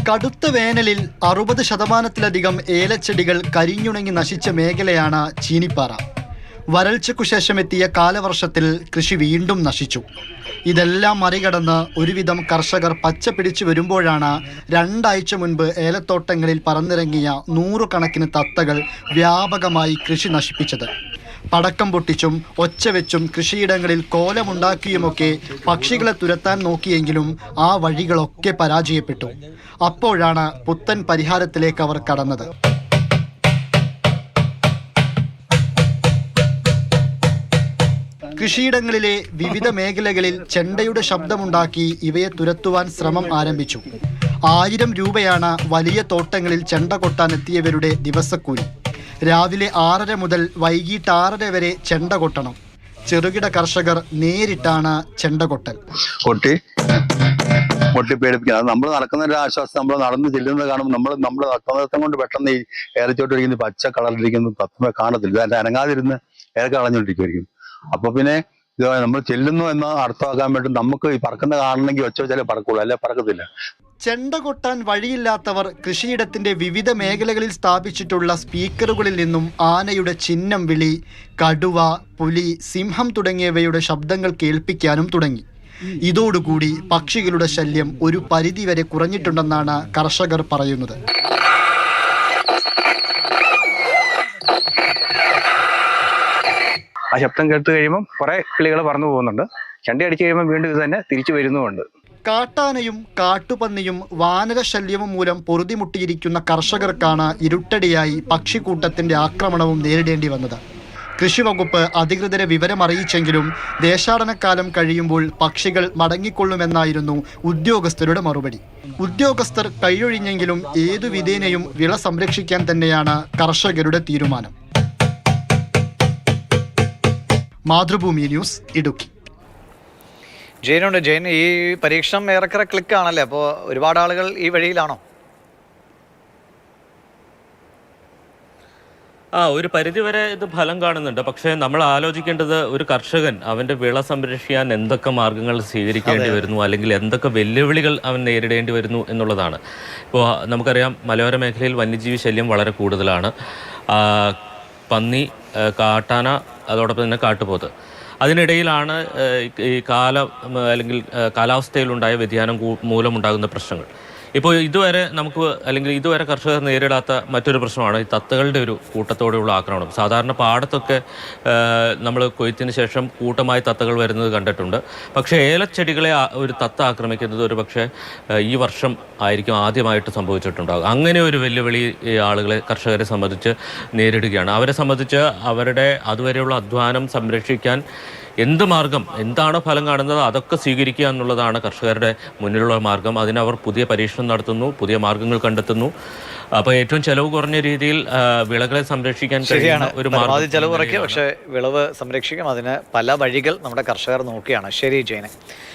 കടുത്ത വേനലിൽ 60% ഏലച്ചെടികൾ കരിഞ്ഞുണങ്ങി നശിച്ച മേഖലയാണ് ചീനിപ്പാറ. വരൾച്ചയ്ക്കു ശേഷം എത്തിയ കാലവർഷത്തിൽ കൃഷി വീണ്ടും നശിച്ചു. ഇതെല്ലാം മറികടന്ന് ഒരുവിധം കർഷകർ പച്ച പിടിച്ചു വരുമ്പോഴാണ് 2 ആഴ്ച മുൻപ് ഏലത്തോട്ടങ്ങളിൽ പറന്നിറങ്ങിയ 100 കണക്കിന് തത്തകൾ വ്യാപകമായി കൃഷി നശിപ്പിച്ചത്. പടക്കം പൊട്ടിച്ചും ഒച്ചവെച്ചും കൃഷിയിടങ്ങളിൽ കോലമുണ്ടാക്കിയുമൊക്കെ പക്ഷികളെ തുരത്താൻ നോക്കിയെങ്കിലും ആ വഴികളൊക്കെ പരാജയപ്പെട്ടു. അപ്പോഴാണ് പുത്തൻ പരിഹാരത്തിലേക്ക് അവർ കടന്നത്. കൃഷിയിടങ്ങളിലെ വിവിധ മേഖലകളിൽ ചെണ്ടയുടെ ശബ്ദമുണ്ടാക്കി ഇവയെ തുരത്തുവാൻ ശ്രമം ആരംഭിച്ചു. 1000 രൂപയാണ് വലിയ തോട്ടങ്ങളിൽ ചെണ്ട കൊട്ടാനെത്തിയവരുടെ ദിവസക്കൂലി. രാവിലെ 6:30 മുതൽ വൈകിട്ട് 6:30 വരെ ചെണ്ട കൊട്ടണം. ചെറുകിട കർഷകർ നേരിട്ടാണ് ചെണ്ട കൊട്ടൽ. പൊട്ടി പേടിപ്പിക്കുക. അത് നമ്മൾ നടക്കുന്ന ഒരു ആശ്വാസം. നമ്മൾ നടന്ന് ചെല്ലുന്നത് കാണുമ്പോൾ നമ്മൾ നഗ്നനൃത്തം കൊണ്ട് പെട്ടെന്ന് ഈ ഏലച്ചോട്ടിരിക്കുന്ന പച്ച കളറിലിരിക്കുന്ന തത്വമേ കാണത്തില്ല. അതിന്റെ അനങ്ങാതിരുന്ന് ഏലക്ക കളഞ്ഞുകൊണ്ടിരിക്കുമായിരിക്കും. അപ്പൊ പിന്നെ ഇത് നമ്മൾ ചെല്ലുന്നു എന്ന് അർത്ഥമാക്കാൻ വേണ്ടി നമുക്ക് ഈ പറക്കുന്ന കാണണമെങ്കിൽ ഒച്ച വെച്ചാലേ പറക്കുള്ളൂ, അല്ലെ പറക്കത്തില്ല. ചെണ്ട കൊട്ടാൻ വഴിയില്ലാത്തവർ കൃഷിയിടത്തിന്റെ വിവിധ മേഖലകളിൽ സ്ഥാപിച്ചിട്ടുള്ള സ്പീക്കറുകളിൽ നിന്നും ആനയുടെ ചിഹ്നം വിളി, കടുവ, പുലി, സിംഹം തുടങ്ങിയവയുടെ ശബ്ദങ്ങൾ കേൾപ്പിക്കാനും തുടങ്ങി. ഇതോടുകൂടി പക്ഷികളുടെ ശല്യം ഒരു പരിധിവരെ കുറഞ്ഞിട്ടുണ്ടെന്നാണ് കർഷകർ പറയുന്നത്. ആ ശബ്ദം കേട്ട് കഴിയുമ്പോൾ കുറെ കിളികൾ പറന്നു പോകുന്നുണ്ട്. ചണ്ടി അടിച്ചു കഴിയുമ്പോൾ വീണ്ടും ഇത് തന്നെ തിരിച്ചു വരുന്നുമുണ്ട്. കാട്ടാനയും കാട്ടുപന്നിയും വാനരശല്യവും മൂലം പൊറുതിമുട്ടിയിരിക്കുന്ന കർഷകർക്കാണ് ഇരുട്ടടിയായി പക്ഷിക്കൂട്ടത്തിന്റെ ആക്രമണവും നേരിടേണ്ടി വന്നത്. കൃഷിവകുപ്പ് അധികൃതരെ വിവരമറിയിച്ചെങ്കിലും ദേശാടനക്കാലം കഴിയുമ്പോൾ പക്ഷികൾ മടങ്ങിക്കൊള്ളുമെന്നായിരുന്നു ഉദ്യോഗസ്ഥരുടെ മറുപടി. ഉദ്യോഗസ്ഥർ കൈയൊഴിഞ്ഞെങ്കിലും ഏതു വിധേനയും വിള സംരക്ഷിക്കാൻ തന്നെയാണ് കർഷകരുടെ തീരുമാനം. മാതൃഭൂമി ന്യൂസ്, ഇടുക്കി. ജെയിനുണ്ട്. ജെയിൻ, ഈ പരീക്ഷണം ഏറെക്കുറെ ക്ലിക്കാണല്ലേ? അപ്പോൾ ഒരുപാട് ആളുകൾ ഈ വഴിയിലാണോ? ഒരു പരിധിവരെ ഇത് ഫലം കാണുന്നുണ്ട്. പക്ഷേ നമ്മൾ ആലോചിക്കേണ്ടത്, ഒരു കർഷകൻ അവൻ്റെ വിള സംരക്ഷിക്കാൻ എന്തൊക്കെ മാർഗങ്ങൾ സ്വീകരിക്കേണ്ടി വരുന്നു, അല്ലെങ്കിൽ എന്തൊക്കെ വെല്ലുവിളികൾ അവൻ നേരിടേണ്ടി വരുന്നു എന്നുള്ളതാണ്. ഇപ്പോൾ നമുക്കറിയാം, മലയോര മേഖലയിൽ വന്യജീവി ശല്യം വളരെ കൂടുതലാണ്. പന്നി, കാട്ടാന, അതോടൊപ്പം തന്നെ കാട്ടുപോത്ത്. അതിനിടയിലാണ് ഈ അല്ലെങ്കിൽ കാലാവസ്ഥയിലുണ്ടായ വ്യതിയാനം മൂലമുണ്ടാകുന്ന പ്രശ്നങ്ങൾ. ഇപ്പോൾ ഇതുവരെ കർഷകർ നേരിടാത്ത മറ്റൊരു പ്രശ്നമാണ് ഈ തത്തകളുടെ ഒരു കൂട്ടത്തോടെയുള്ള ആക്രമണം. സാധാരണ പാടത്തൊക്കെ നമ്മൾ കൊയ്ത്തിന് ശേഷം കൂട്ടമായി തത്തകൾ വരുന്നത് കണ്ടിട്ടുണ്ട്. പക്ഷേ ഏലച്ചെടികളെ ഒരു തത്ത ആക്രമിക്കുന്നത് ഒരു പക്ഷേ ഈ വർഷം ആയിരിക്കും ആദ്യമായിട്ട് സംഭവിച്ചിട്ടുണ്ടാകും. അങ്ങനെ ഒരു വെല്ലുവിളി കർഷകരെ സംബന്ധിച്ച് നേരിടുകയാണ്. അവരെ സംബന്ധിച്ച് അവരുടെ അതുവരെയുള്ള അധ്വാനം സംരക്ഷിക്കാൻ എന്താണ് ഫലം കാണുന്നത് അതൊക്കെ സ്വീകരിക്കുക എന്നുള്ളതാണ് കർഷകരുടെ മുന്നിലുള്ള മാർഗം. അതിനവർ പുതിയ പരീക്ഷണം നടത്തുന്നു, പുതിയ മാർഗങ്ങൾ കണ്ടെത്തുന്നു. അപ്പോൾ ഏറ്റവും ചെലവ് കുറഞ്ഞ രീതിയിൽ വിളകളെ സംരക്ഷിക്കാൻ കഴിയുന്ന ഒരു മാർഗം. ചെലവ് കുറയ്ക്കുക, പക്ഷേ വിളവ് സംരക്ഷിക്കും. അതിന് പല വഴികൾ നമ്മുടെ കർഷകർ നോക്കുകയാണ്. ശരി ജയനെ.